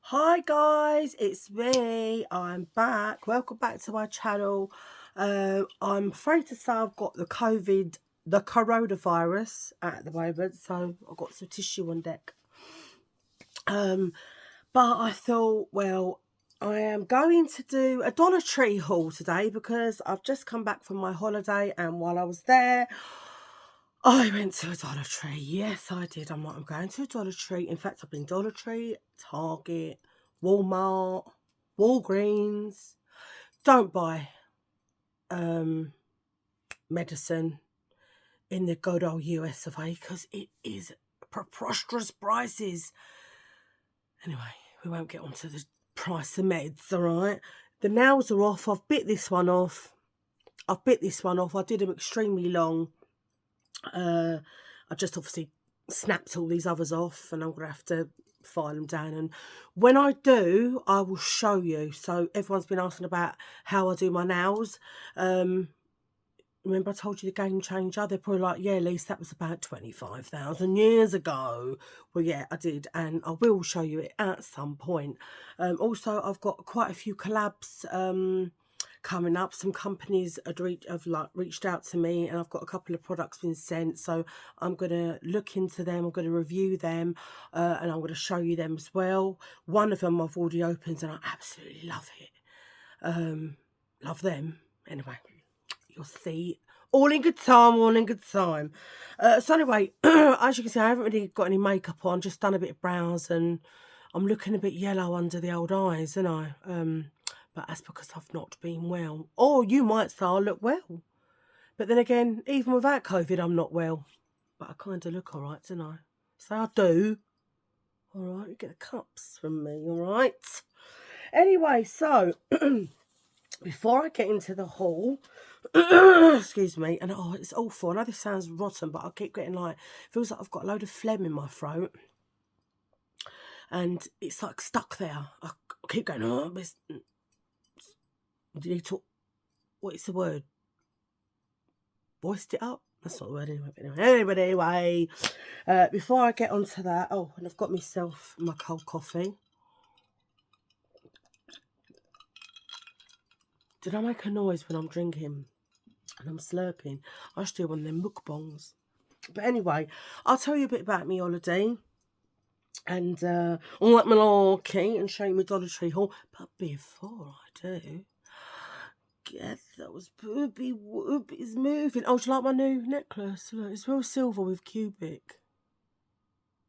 Hi guys, it's me. I'm back. Welcome back to my channel. I'm afraid to say I've got the coronavirus at the moment, so I've got some tissue on deck. But I thought, well, I am going to do a Dollar Tree haul today because I've just come back from my holiday, and while I was there, I went to a Dollar Tree. Yes, I did. I'm going to a Dollar Tree. In fact, I've been Dollar Tree, Target, Walmart, Walgreens. Don't buy medicine in the good old US of A because it is preposterous prices. Anyway, we won't get onto the price of meds, all right? The nails are off. I've bit this one off. I did them extremely long. I just obviously snapped all these others off, and I'm going to have to file them down. And when I do, I will show you. So everyone's been asking about how I do my nails. Remember I told you the game changer? They're probably like, yeah, Lise, that was about 25,000 years ago. Well, yeah, I did, and I will show you it at some point. Also, I've got quite a few collabs coming up. Some companies have reached out to me, and I've got a couple of products been sent, so I'm going to look into them. I'm going to review them, and I'm going to show you them as well. One of them I've already opened, and I absolutely love it. Love them. Anyway, you'll see. All in good time, all in good time. So anyway, as you can see, I haven't really got any makeup on, just done a bit of brows, and I'm looking a bit yellow under the old eyes, aren't I? But that's because I've not been well. Or you might say I look well. But then again, even without COVID, I'm not well. But I kind of look all right, don't I? So I do. All right, you get the cups from me, all right? Anyway, so before I get into the haul, excuse me, and oh, it's awful. I know this sounds rotten, but I keep getting feels like I've got a load of phlegm in my throat. And it's like stuck there. I keep going, oh, do you talk? What is the word? Voiced it up? That's not the word anyway. Before I get onto that, oh, and I've got myself my cold coffee. Did I make a noise when I'm drinking and I'm slurping? I should do one of them mukbangs. But anyway, I'll tell you a bit about me holiday and all that malarkey and show you my Dollar Tree haul. But before I do, get those booby whoopies moving. Oh, do you like my new necklace? Look, it's real silver with cubic.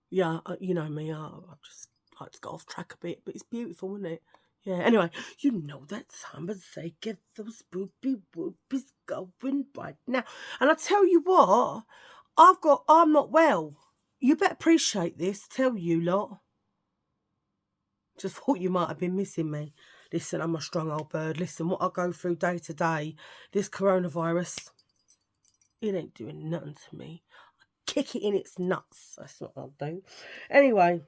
Yeah, you know me, I just like to go off track a bit, but it's beautiful, isn't it? Yeah, anyway, you know that time of say get those booby whoopies going right now. And I tell you what, I'm not well. You better appreciate this, tell you lot. Just thought you might have been missing me. Listen, I'm a strong old bird. Listen, what I go through day to day, this coronavirus, it ain't doing nothing to me. I kick it in its nuts. That's what I'll do. Anyway,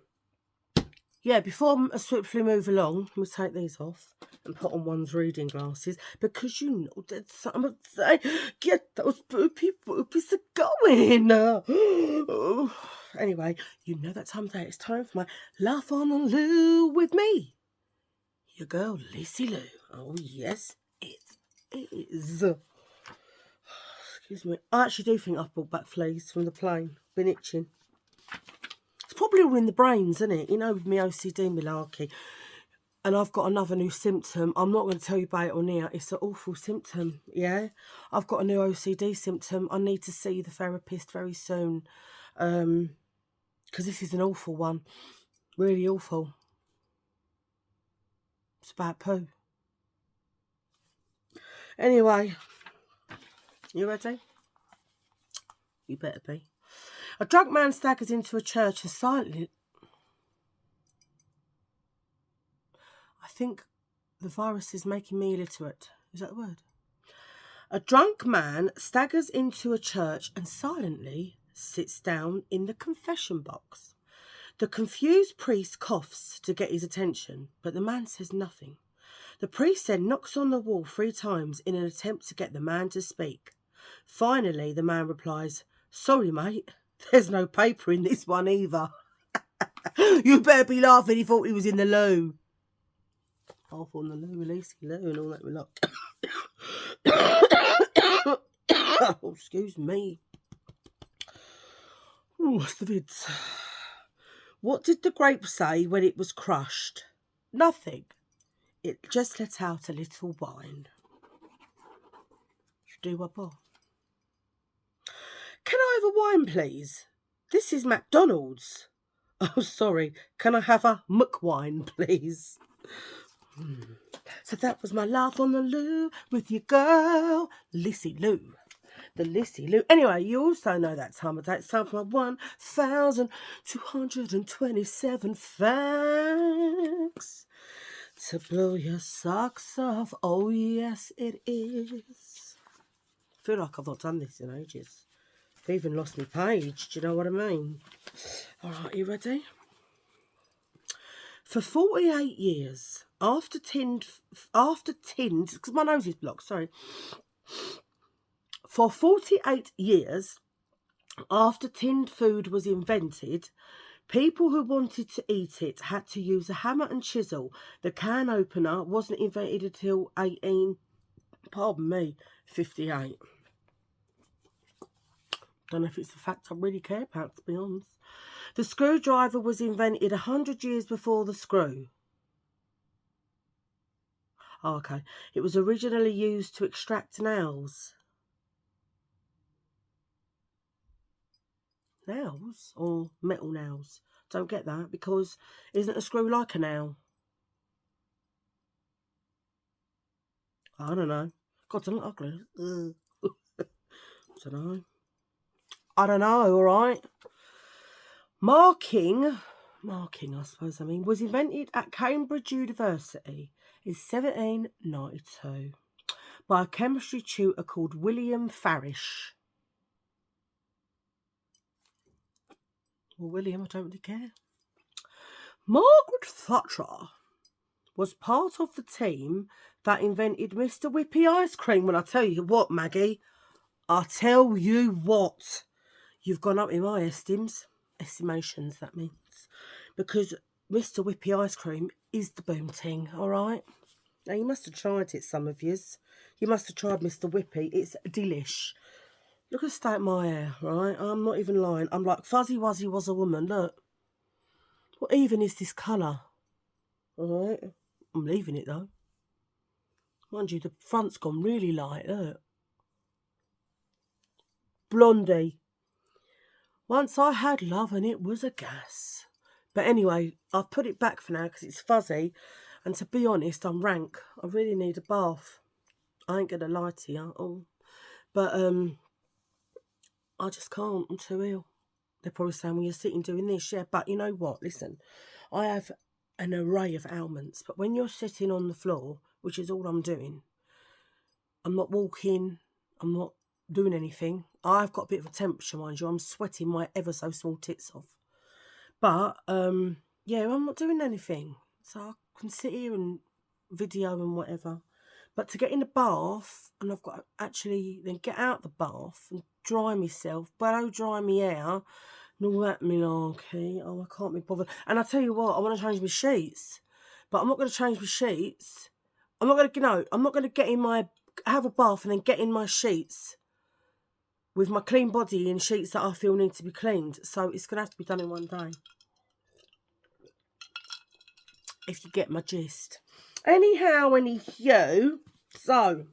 yeah, before I swiftly move along, we'll take these off and put on one's reading glasses, because you know that some say, get those boopy whoopies going. Anyway, you know that time of day. It's time for my Laugh on the Loo with me, your girl, Lissy Lou. Oh, yes, it is. Excuse me. I actually do think I've brought back fleas from the plane. Been itching. It's probably all in the brains, isn't it? You know, with me OCD malarkey. And I've got another new symptom. I'm not going to tell you about it on here. It's an awful symptom, yeah? I've got a new OCD symptom. I need to see the therapist very soon. Because this is an awful one. Really awful. It's about poo. Anyway, you ready? You better be. A drunk man staggers into a church and silently... I think the virus is making me illiterate. Is that the word? A drunk man staggers into a church and silently sits down in the confession box. The confused priest coughs to get his attention, but the man says nothing. The priest then knocks on the wall 3 times in an attempt to get the man to speak. Finally, the man replies, "Sorry, mate, there's no paper in this one either." You better be laughing. He thought he was in the loo. Half on the loo, Lucy Lou, and all that we like. Oh, excuse me. Oh, what's the vids? What did the grape say when it was crushed? Nothing. It just let out a little wine. Do a bar. Can I have a wine, please? This is McDonald's. Oh, sorry. Can I have a McWine, please? So that was my laugh on the loo with your girl, Lissy Lou. The Lissy Lou. Anyway, you also know that time of day. It's time for my 1,227 facts to blow your socks off. Oh, yes, it is. I feel like I've not done this in ages. I've even lost my page. Do you know what I mean? All right, you ready? For 48 years, after tinned, because my nose is blocked, sorry. For 48 years, after tinned food was invented, people who wanted to eat it had to use a hammer and chisel. The can opener wasn't invented until 58. Don't know if it's a fact I really care about, to be honest. The screwdriver was invented 100 years before the screw. Oh, okay. It was originally used to extract nails. Nails? Or metal nails? Don't get that, because isn't a screw like a nail? I don't know. God, doesn't look ugly. I don't know. I don't know, all right. Marking, I suppose, was invented at Cambridge University in 1792 by a chemistry tutor called William Farish. Well, William, I don't really care. Margaret Thatcher was part of the team that invented Mr. Whippy ice cream. Well, I tell you what, Maggie, I tell you what, you've gone up in my estimations, that means, because Mr. Whippy ice cream is the boom ting, all right? Now, you must have tried it, some of yous. You must have tried Mr. Whippy. It's delish. Look at the state of my hair, right? I'm not even lying. I'm like Fuzzy Wuzzy was a woman, look. What even is this colour? All right? I'm leaving it, though. Mind you, the front's gone really light, look. Blondie. Once I had love and it was a gas. But anyway, I've put it back for now because it's fuzzy. And to be honest, I'm rank. I really need a bath. I ain't going to lie to you. Oh. But I just can't. I'm too ill. They're probably saying, well, you're sitting doing this. Yeah, but you know what? Listen, I have an array of ailments. But when you're sitting on the floor, which is all I'm doing, I'm not walking. I'm not doing anything. I've got a bit of a temperature, mind you. I'm sweating my ever so small tits off. But, yeah, I'm not doing anything. So I can sit here and video and whatever. But to get in the bath, and I've got to actually then get out the bath and dry myself, blow dry my hair, and all that malarkey. Oh, I can't be bothered. And I tell you what, I want to change my sheets. But I'm not going to change my sheets. I'm not going to, I'm not going to get in have a bath and then get in my sheets with my clean body in sheets that I feel need to be cleaned. So it's going to have to be done in one day. If you get my gist. Anyhow, so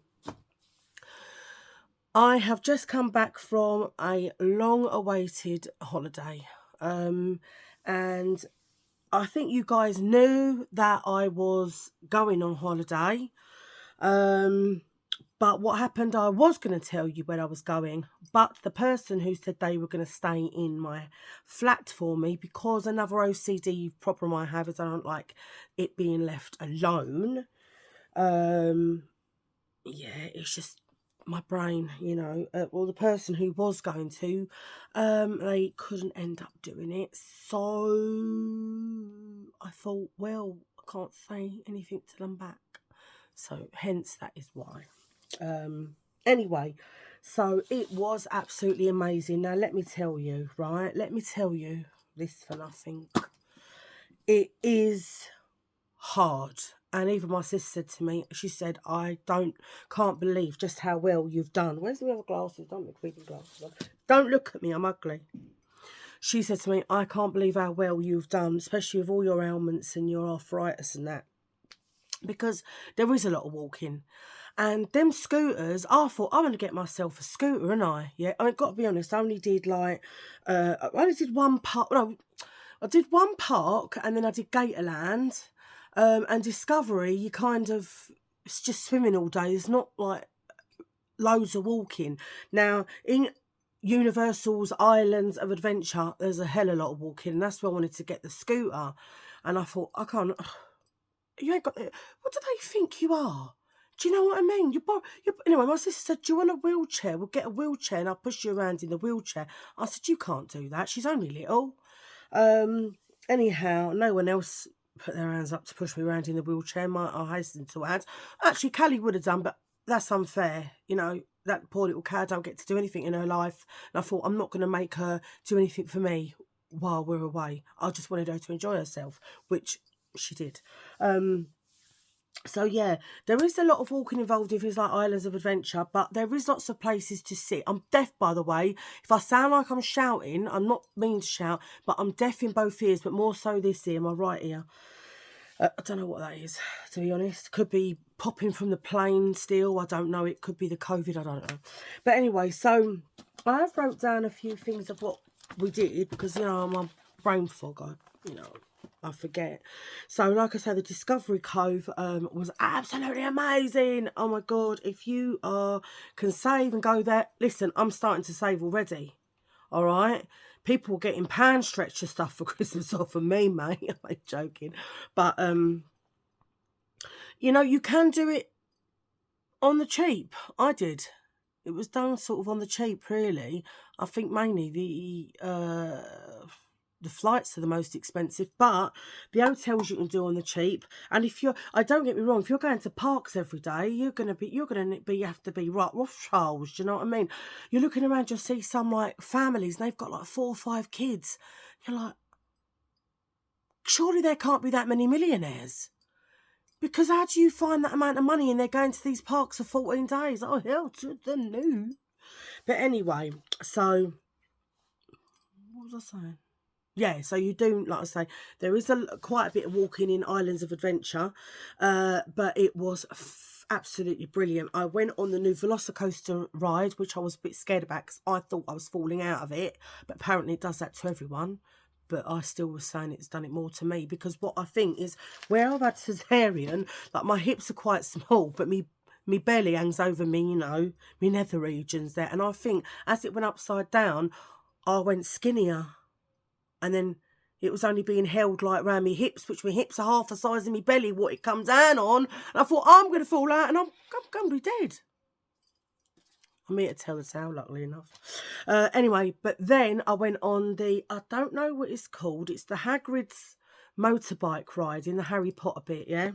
I have just come back from a long-awaited holiday. And I think you guys knew that I was going on holiday. But what happened, I was going to tell you where I was going, but the person who said they were going to stay in my flat for me, because another OCD problem I have is I don't like it being left alone. Yeah, it's just my brain, you know. Well, the person who was going to, they couldn't end up doing it. So I thought, well, I can't say anything to them back. So hence that is why. Anyway, so it was absolutely amazing. Now let me tell you, right? Let me tell you this for nothing. it is hard. And even my sister said to me, she said, can't believe just how well you've done. Where's the other glasses? Don't look reading glasses on. Don't look at me, I'm ugly. She said to me, I can't believe how well you've done, especially with all your ailments and your arthritis and that. Because there is a lot of walking. And them scooters, I thought, I'm going to get myself a scooter, and yeah. I mean, got to be honest, I only did one park. No, I did one park, and then I did Gatorland. And Discovery, it's just swimming all day. There's not like loads of walking. Now, in Universal's Islands of Adventure, there's a hell of a lot of walking, and that's where I wanted to get the scooter. And I thought, I can't, you ain't got it. What do they think you are? Do you know what I mean? Anyway, my sister said, do you want a wheelchair? We'll get a wheelchair and I'll push you around in the wheelchair. I said, you can't do that. She's only little. Anyhow, no one else put their hands up to push me around in the wheelchair. I hasten to add. Actually, Callie would have done, but that's unfair. You know, that poor little cow don't get to do anything in her life. And I thought, I'm not going to make her do anything for me while we're away. I just wanted her to enjoy herself, which she did. So yeah, there is a lot of walking involved if it's like Islands of Adventure, but there is lots of places to sit. I'm deaf, by the way. If I sound like I'm shouting, I'm not mean to shout, but I'm deaf in both ears, but more so this ear, my right ear. I don't know what that is, to be honest. Could be popping from the plane still. I don't know. It could be the COVID. I don't know. But anyway, so I have wrote down a few things of what we did because, you know, I'm a brain fog. I forget. So, like I said, the Discovery Cove was absolutely amazing. Oh, my God. If you can save and go there, listen, I'm starting to save already. All right? People were getting pan stretcher stuff for Christmas off of me, mate. I'm joking. But, you know, you can do it on the cheap. I did. It was done sort of on the cheap, really. I think mainly the flights are the most expensive, but the hotels you can do on the cheap. And don't get me wrong, if you're going to parks every day, you're gonna have to be right Rothschilds. Do you know what I mean? You're looking around, you'll see some like families, and they've got like 4 or 5 kids. You're like, surely there can't be that many millionaires. Because how do you find that amount of money and they're going to these parks for 14 days? Oh, hell to the no. But anyway, so what was I saying? Yeah, so you do, like I say, there is quite a bit of walking in Islands of Adventure, but it was absolutely brilliant. I went on the new Velocicoaster ride, which I was a bit scared about because I thought I was falling out of it, but apparently it does that to everyone. But I still was saying it's done it more to me because what I think is where I've had cesarean, like my hips are quite small, but me belly hangs over me, you know, my nether regions there. And I think as it went upside down, I went skinnier. And then it was only being held like round my hips, which my hips are half the size of my belly, what it comes down on. And I thought, I'm going to fall out and I'm going to be dead. I'm here to tell the tale, luckily enough. Anyway, but then I went on I don't know what it's called. It's the Hagrid's motorbike ride in the Harry Potter bit, yeah?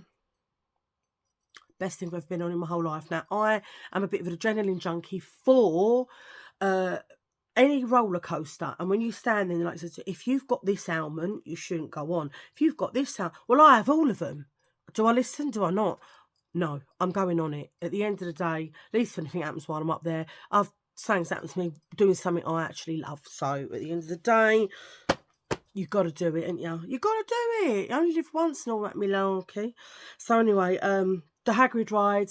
Best thing I've been on in my whole life. Now, I am a bit of an adrenaline junkie for any roller coaster, and when you stand there, like, if you've got this ailment, you shouldn't go on. If you've got this ailment, well, I have all of them. Do I listen? Do I not? No, I'm going on it. At the end of the day, at least if anything happens while I'm up there, something's happened to me doing something I actually love. So at the end of the day, you've got to do it, ain't you? You've got to do it. You only live once and all that malarkey. So anyway, the Hagrid ride.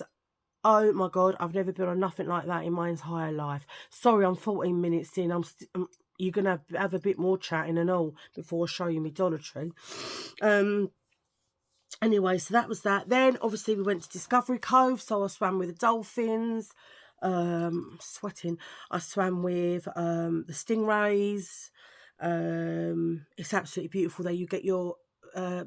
Oh my God, I've never been on nothing like that in my entire life. Sorry, I'm 14 minutes in. You're going to have a bit more chatting and all before I show you my Dollar Tree. Anyway, so that was that. Then, obviously, we went to Discovery Cove, so I swam with the dolphins. Sweating. I swam with the stingrays. It's absolutely beautiful there. You get your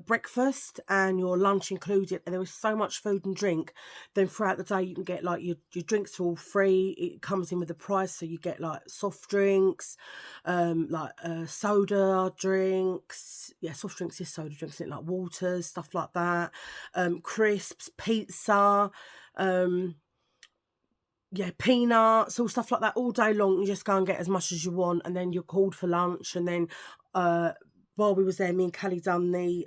breakfast and your lunch included, and there is so much food and drink. Then throughout the day you can get like your drinks are all free. It comes in with the price, so you get like soft drinks, soda drinks, soft drinks is soda drinks, like waters, stuff like that, crisps, pizza, peanuts, all stuff like that all day long. You just go and get as much as you want, and then you're called for lunch, and then while we was there, me and Callie done the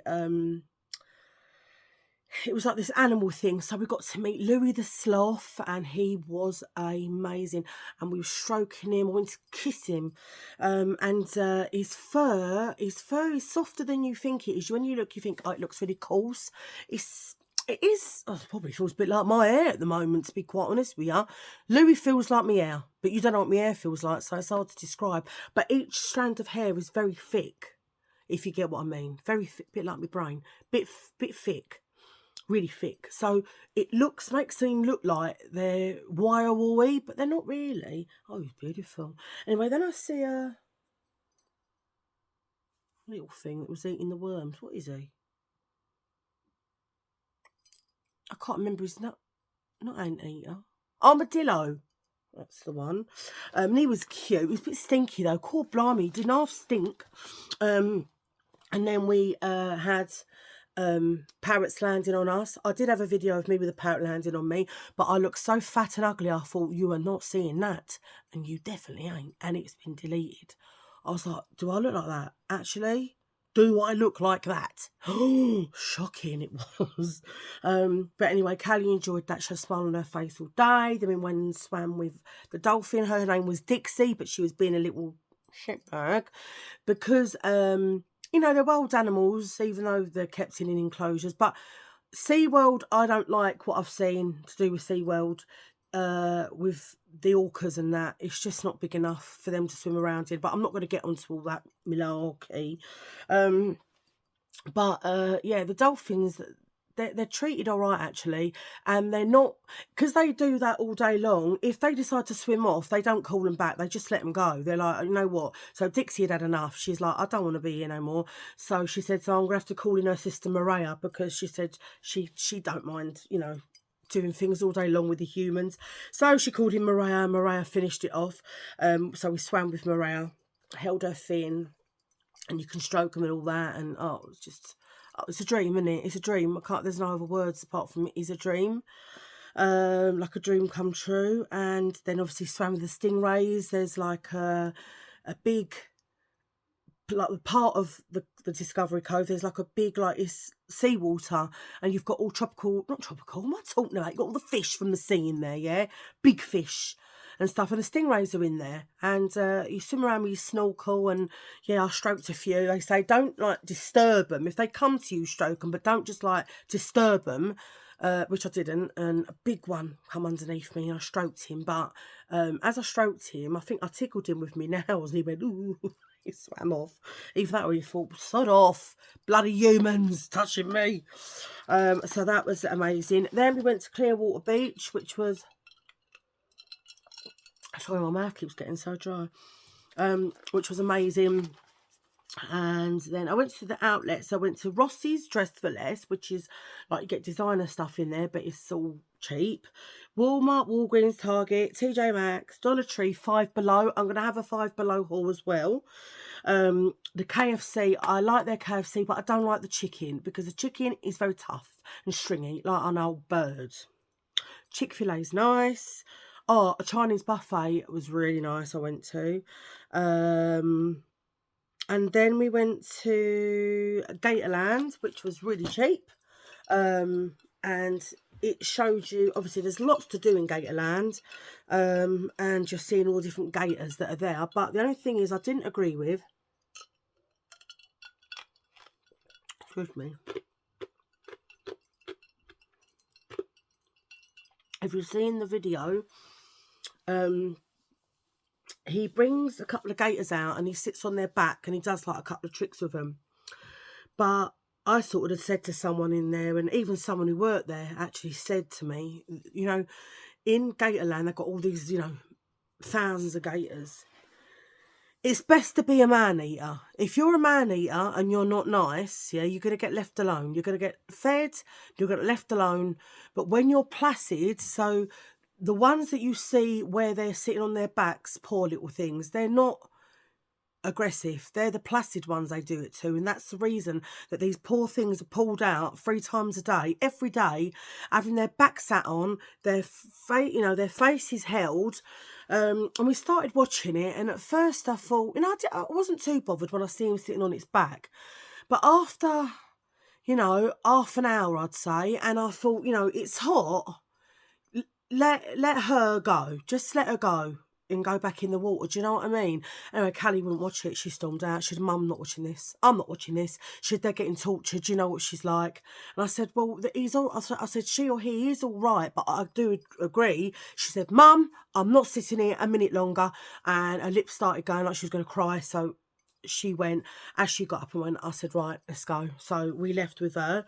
it was like this animal thing, so we got to meet Louis the sloth, and he was amazing, and we were stroking him. I went to kiss him, and his fur is softer than you think it is. When you look, you think, oh, it looks really coarse. It is, oh, it probably feels a bit like my hair at the moment, to be quite honest with you. Louis feels like my hair, but you don't know what my hair feels like, so it's hard to describe. But each strand of hair is very thick, if you get what I mean. Very thick, bit like my brain, bit thick. Really thick, so it makes them look like they're wire woolly, but they're not really. Oh, he's beautiful. Anyway, then I see a little thing that was eating the worms. What is he? I can't remember. He's not anteater. Armadillo. That's the one. And he was cute. He was a bit stinky though. Poor blimey, he didn't half stink. And then we had parrots landing on us. I did have a video of me with a parrot landing on me, but I look so fat and ugly, I thought, you are not seeing that, and you definitely ain't, and it's been deleted. I was like, do I look like that? Actually, do I look like that? Oh, shocking it was. But anyway, Callie enjoyed that. She had a smile on her face all day. Then we went and swam with the dolphin. Her name was Dixie, but she was being a little shitbag because you know, they're wild animals, even though they're kept in enclosures. But SeaWorld, I don't like what I've seen to do with SeaWorld with the orcas and that. It's just not big enough for them to swim around in. But I'm not going to get onto all that malarkey. Yeah, the dolphins, they're treated all right, actually, and they're not, because they do that all day long. If they decide to swim off, they don't call them back, they just let them go. They're like, you know what, so Dixie had enough. She's like, I don't want to be here no more. So she said, so I'm gonna have to call in her sister Maria, because she said she don't mind, you know, doing things all day long with the humans. So she called in Maria. Maria finished it off. So we swam with Maria, held her fin, and you can stroke them and all that, and oh, it was just, oh, it's a dream, isn't it? It's a dream. There's no other words apart from it is a dream. Like a dream come true. And then obviously swam with the stingrays. There's like a big, like part of the Discovery Cove, there's like a big, like, it's seawater, and you've got all not tropical, what am I talking about? You've got all the fish from the sea in there, yeah? Big fish and stuff, and the stingrays are in there, and you swim around with your snorkel, and yeah, I stroked a few. They say don't like disturb them. If they come to you, stroke them, but don't just like disturb them, which I didn't. And a big one come underneath me, and I stroked him, but as I stroked him, I think I tickled him with my nails, and he went, ooh. He swam off. Even that way, he thought, sod off, bloody humans touching me. So that was amazing. Then we went to Clearwater Beach, which was, sorry, my mouth keeps getting so dry, which was amazing. And then I went to the outlets. I went to Rossi's Dress for Less, which is like you get designer stuff in there, but it's all cheap. Walmart, Walgreens, Target, TJ Maxx, Dollar Tree, Five Below. I'm going to have a Five Below haul as well. The KFC, I like their KFC, but I don't like the chicken because the chicken is very tough and stringy, like an old bird. Chick-fil-A is nice. Oh, a Chinese buffet was really nice I went to. And then we went to Gatorland, which was really cheap. And it showed you, obviously, there's lots to do in Gatorland. And you're seeing all different gators that are there. But the only thing is I didn't agree with, excuse me, if you've seen the video, he brings a couple of gators out and he sits on their back and he does like a couple of tricks with them. But I sort of said to someone in there, and even someone who worked there actually said to me, you know, in Gatorland they've got all these, you know, thousands of gators. It's best to be a man-eater. If you're a man-eater and you're not nice, yeah, you're going to get left alone. You're going to get fed, you're going to get left alone. But when you're placid, so the ones that you see where they're sitting on their backs, poor little things, they're not aggressive. They're the placid ones they do it to. And that's the reason that these poor things are pulled out 3 times a day, every day, having their back sat on, their face is held, And we started watching it, and at first I thought, I wasn't too bothered when I see him sitting on its back. But after, half an hour, I'd say, and I thought, it's hot. Let her go. Just let her go and go back in the water. Do you know what I mean? Anyway, Callie wouldn't watch it. She stormed out. She said, Mum, I'm not watching this. I'm not watching this. She said, they're getting tortured. Do you know what she's like? And I said, well, I said, she or he is all right, but I do agree. She said, Mum, I'm not sitting here a minute longer. And her lips started going like she was going to cry. So she went. As she got up and went, I said, right, let's go. So we left with her.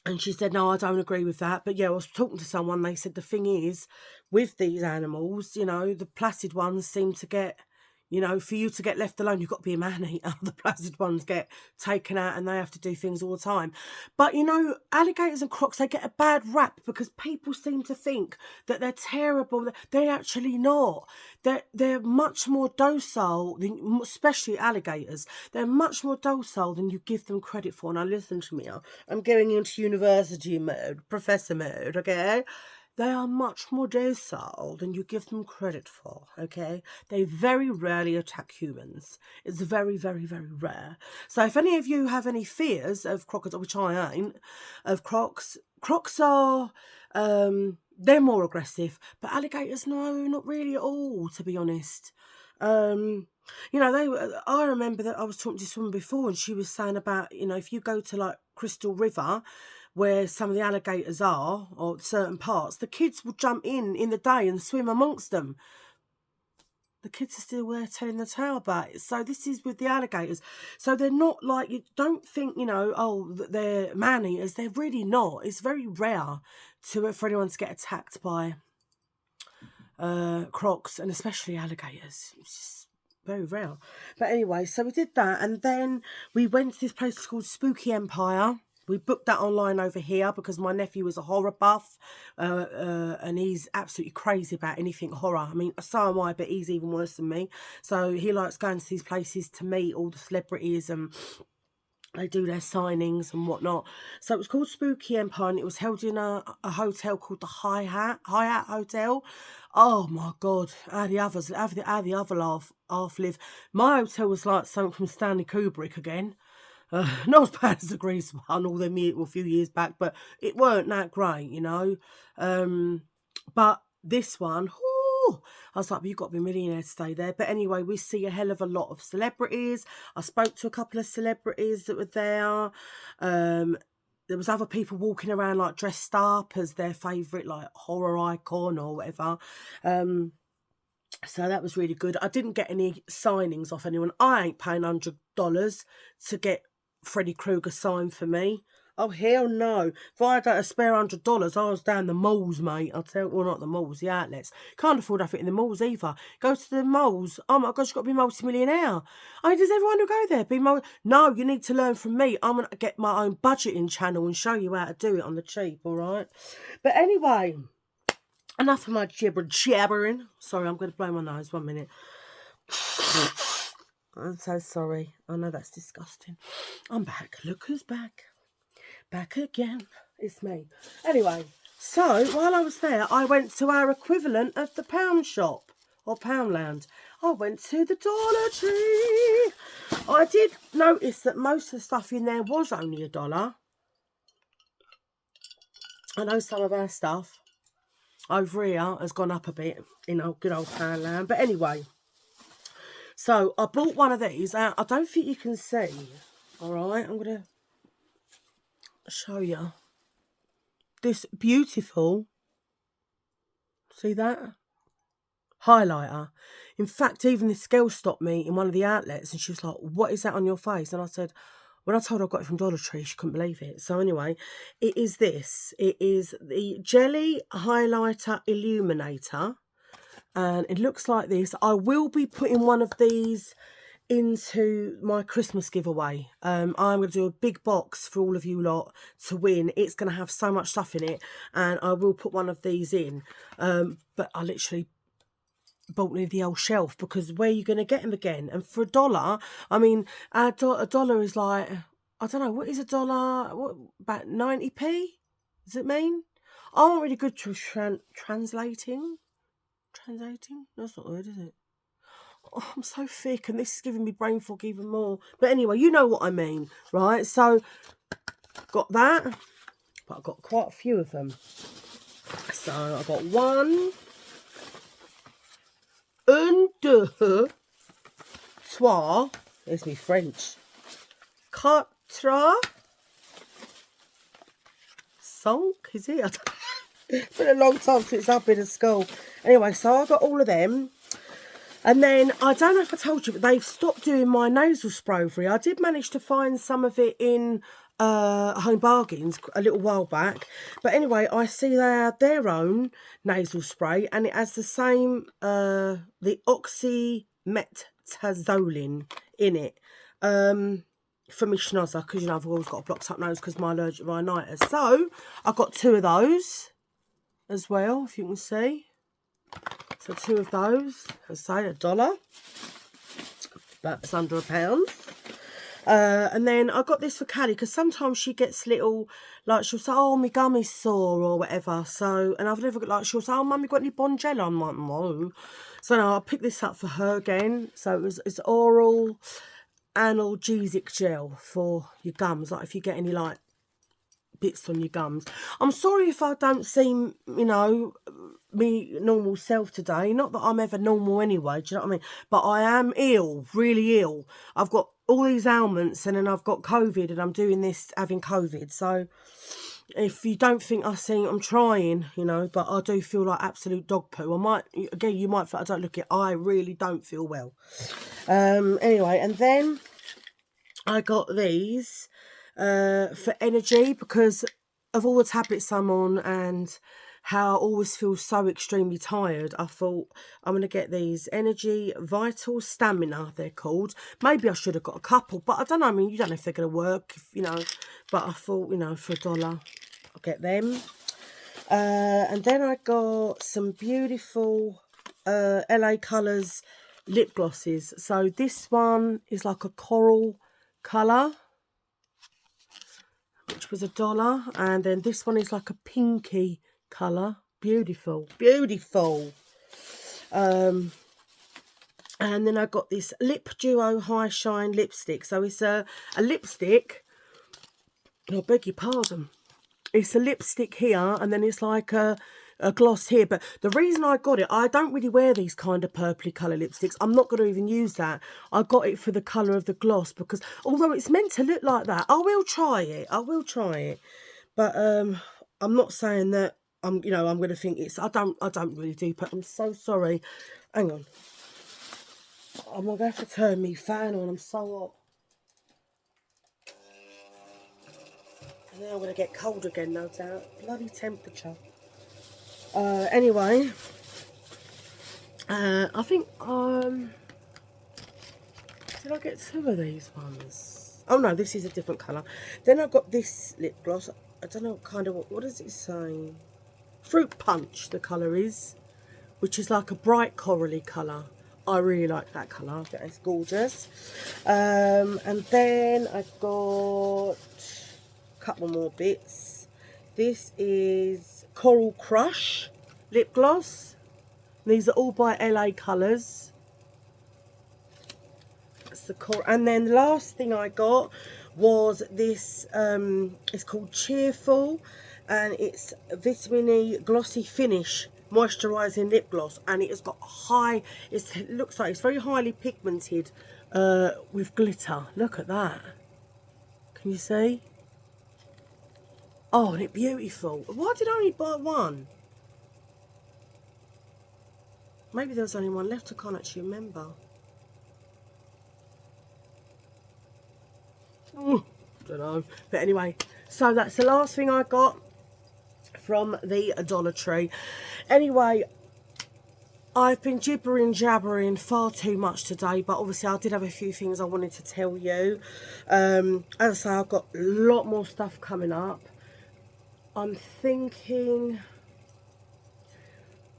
And she said, no, I don't agree with that. But yeah, I was talking to someone. They said the thing is, with these animals, the placid ones seem to get, for you to get left alone, you've got to be a man-eater. The placid ones get taken out and they have to do things all the time. But, alligators and crocs, they get a bad rap because people seem to think that they're terrible. They're actually not. They're much more docile, especially alligators. They're much more docile than you give them credit for. Now, listen to me. I'm going into university mode, professor mode, okay? They are much more docile than you give them credit for, okay? They very rarely attack humans. It's very, very, very rare. So if any of you have any fears of crocodiles, which I ain't, of crocs are, they're more aggressive. But alligators, no, not really at all, to be honest. I remember that I was talking to someone before and she was saying about, if you go to like Crystal River, where some of the alligators are, or certain parts, the kids will jump in the day and swim amongst them. The kids are still there telling the tale about it. So this is with the alligators. So they're not like, you don't think, they're man-eaters. They're really not. It's very rare for anyone to get attacked by crocs, and especially alligators. It's just very rare. But anyway, so we did that, and then we went to this place called Spooky Empire. We booked that online over here because my nephew is a horror buff, and he's absolutely crazy about anything horror. I mean, so am I, but he's even worse than me. So he likes going to these places to meet all the celebrities, and they do their signings and whatnot. So it was called Spooky Empire, and it was held in a hotel called the Hyatt Hotel. Oh my God, how the other half live. My hotel was like something from Stanley Kubrick again. Not as bad as the Grease one, a few years back, but it weren't that great, But this one, whoo, I was like, you've got to be a millionaire to stay there. But anyway, we see a hell of a lot of celebrities. I spoke to a couple of celebrities that were there. There was other people walking around like dressed up as their favourite like horror icon or whatever. So that was really good. I didn't get any signings off anyone. I ain't paying $100 to get Freddy Krueger signed for me. Oh, hell no. If I had a spare $100, I was down the malls, mate. I'll tell you, well, not the malls, the outlets. Can't afford nothing in the malls either. Go to the malls. Oh my gosh, you've got to be multi-millionaire. I mean, does everyone who go there be No, you need to learn from me. I'm going to get my own budgeting channel and show you how to do it on the cheap, all right? But anyway, enough of my jabbering. Sorry, I'm going to blow my nose. 1 minute. I'm so sorry. I know that's disgusting. I'm back. Look who's back. Back again. It's me. Anyway, so while I was there, I went to our equivalent of the pound shop or Poundland. I went to the Dollar Tree. I did notice that most of the stuff in there was only $1. I know some of our stuff over here has gone up a bit in good old Poundland. But anyway, so I bought one of these. I don't think you can see. All right, I'm going to show you this beautiful, see that? Highlighter. In fact, even this girl stopped me in one of the outlets and she was like, what is that on your face? And I said, when I told her I got it from Dollar Tree, she couldn't believe it. So anyway, it is this. It is the Jelly Highlighter Illuminator. And it looks like this. I will be putting one of these into my Christmas giveaway. I'm going to do a big box for all of you lot to win. It's going to have so much stuff in it, and I will put one of these in. But I literally bought near the old shelf because where are you going to get them again? And for $1, I mean, a dollar is like, I don't know, what is $1? What, about 90p? Does it mean? I'm not really good to translating. Translating? That's not good, is it? Oh, I'm so thick, and this is giving me brain fog even more. But anyway, you know what I mean, right? So, got that, but I've got quite a few of them. So, I've got 1, 2, 3, there's me French, 4, 5, is it? It's been a long time since I've been at school. Anyway, so I got all of them. And then, I don't know if I told you, but they've stopped doing my nasal spray over here. I did manage to find some of it in Home Bargains a little while back. But anyway, I see they have their own nasal spray. And it has the same, the oxymetazoline in it. For my schnozzer, because, you know, I've always got a blocked up nose because my allergic rhinitis. So, I've got 2 of those as well, if you can see. So 2 of those, I say $1, but it's under £1. And then I got this for Callie because sometimes she gets little, like she'll say, oh, my gum is sore or whatever. So, and I've never got, like, she'll say, oh, mum, you got any Bonjela? I'm like, no. So now I picked this up for her again. So it's oral analgesic gel for your gums, like if you get any like bits on your gums. I'm sorry if I don't seem, you know, me normal self today. Not that I'm ever normal anyway, do you know what I mean? But I am ill, really ill. I've got all these ailments and then I've got COVID and I'm doing this having COVID. So if you don't think I'm trying, you know, but I do feel like absolute dog poo. I might, again, you might feel I don't look it. I really don't feel well. Anyway, and then I got these for energy because of all the tablets I'm on and how I always feel so extremely tired. I thought I'm going to get these Energy Vital Stamina, they're called. Maybe I should have got a couple, but I don't know. I mean, you don't know if they're going to work, you know. But I thought, you know, for $1, I'll get them. And then I got some beautiful LA Colours lip glosses. So this one is like a coral colour, which was $1. And then this one is like a pinky colour. Beautiful, beautiful. And then I got this Lip Duo High Shine lipstick. So it's a lipstick. I beg your pardon. It's a lipstick here, and then it's like a gloss here. But the reason I got it, I don't really wear these kind of purpley colour lipsticks. I'm not going to even use that. I got it for the colour of the gloss because although it's meant to look like that, I will try it. I will try it. But I'm not saying that I'm going to think it's. I don't really do. But I'm so sorry. Hang on. I'm going to have to turn my fan on. I'm so hot. And then I'm going to get cold again, no doubt. Bloody temperature. Anyway, I think, did I get 2 of these ones? Oh no, this is a different colour. Then I got this lip gloss. I don't know what does it say? Fruit Punch, the colour is, which is like a bright corally colour. I really like that colour. I think it's gorgeous. And then I got a couple more bits. This is Coral Crush lip gloss. These are all by LA Colours. That's the coral. And then the last thing I got was this. It's called Cheerful, and it's Vitamin E Glossy Finish moisturising lip gloss, and it has got it looks like it's very highly pigmented with glitter. Look at that. Can you see? Oh, and it's beautiful. Why did I only buy 1? Maybe there was only 1 left. I can't actually remember. Don't know. But anyway, so that's the last thing I got from the Dollar Tree. Anyway, I've been jabbering far too much today, but obviously I did have a few things I wanted to tell you. As I say, I've got a lot more stuff coming up. I'm thinking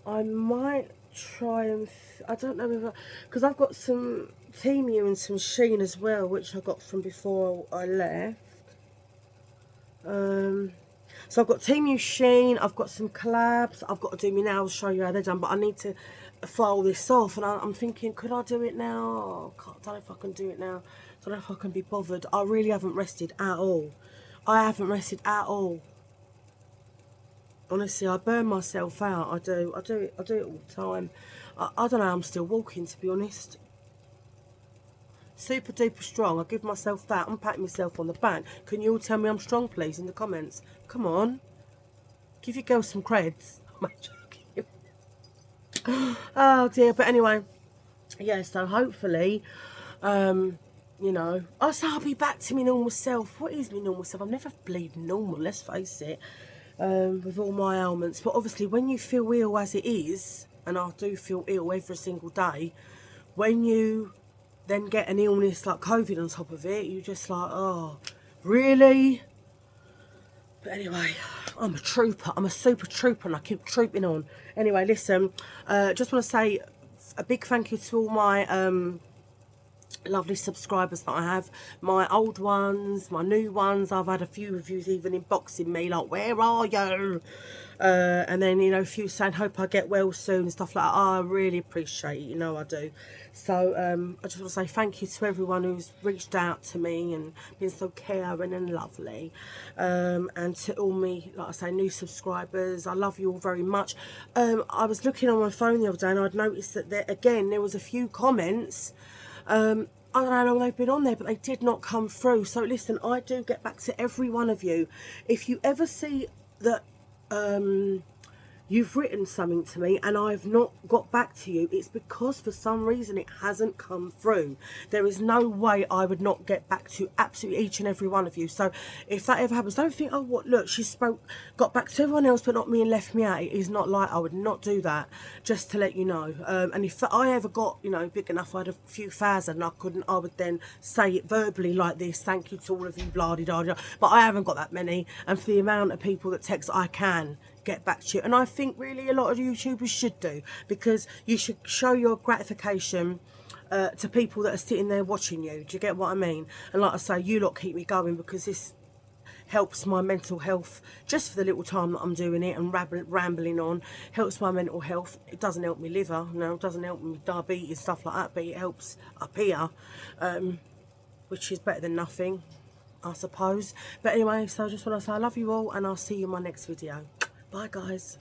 I might try and, I don't know if because I've got some Temu and some Shein as well, which I got from before I left. So I've got Temu Sheen, I've got some collabs, I've got to do my nails, show you how they're done, but I need to file this off, and I'm thinking, could I do it now? Oh, I don't know if I can do it now. Don't know if I can be bothered. I really haven't rested at all. I haven't rested at all. Honestly, I burn myself out. I do it all the time. I don't know, I'm still walking, to be honest. Super duper strong. I give myself that. I'm patting myself on the back. Can you all tell me I'm strong, please, in the comments? Come on. Give your girl some creds. I'm joking. Oh dear. But anyway, yeah, so hopefully, you know, I'll be back to my normal self. What is my normal self? I'm never bleeding normal, let's face it, with all my ailments. But obviously, when you feel ill as it is, and I do feel ill every single day, when you then get an illness like COVID on top of it, you're just like, oh, really? But anyway, I'm a trooper. I'm a super trooper, and I keep trooping on. Anyway, listen, just want to say a big thank you to all my lovely subscribers that I have, my old ones, my new ones. I've had a few reviews even inboxing me like, where are you? And then, you know, a few saying hope I get well soon and stuff like that. Oh, I really appreciate it, you know I do. So I just want to say thank you to everyone who's reached out to me and been so caring and lovely, and to all me, like I say, new subscribers. I love you all very much. I was looking on my phone the other day, and I'd noticed that there was a few comments. I don't know how long they've been on there, but they did not come through. So listen, I do get back to every one of you. If you ever see that you've written something to me and I've not got back to you, it's because for some reason it hasn't come through. There is no way I would not get back to absolutely each and every one of you. So if that ever happens, don't think, oh, what, look, she got back to everyone else but not me and left me out. It is not like, I would not do that, just to let you know. And if I ever got, you know, big enough, I had a few thousand, I would then say it verbally like this: thank you to all of you, blah de da. But I haven't got that many, and for the amount of people that text, I can get back to you. And I think really a lot of YouTubers should do, because you should show your gratification to people that are sitting there watching you. Do you get what I mean? And like I say, you lot keep me going, because this helps my mental health. Just for the little time that I'm doing it and rambling on, helps my mental health. It doesn't help me liver, no, it doesn't help me diabetes, stuff like that, but it helps up here, which is better than nothing, I suppose. But anyway, so I just want to say I love you all, and I'll see you in my next video. Bye guys.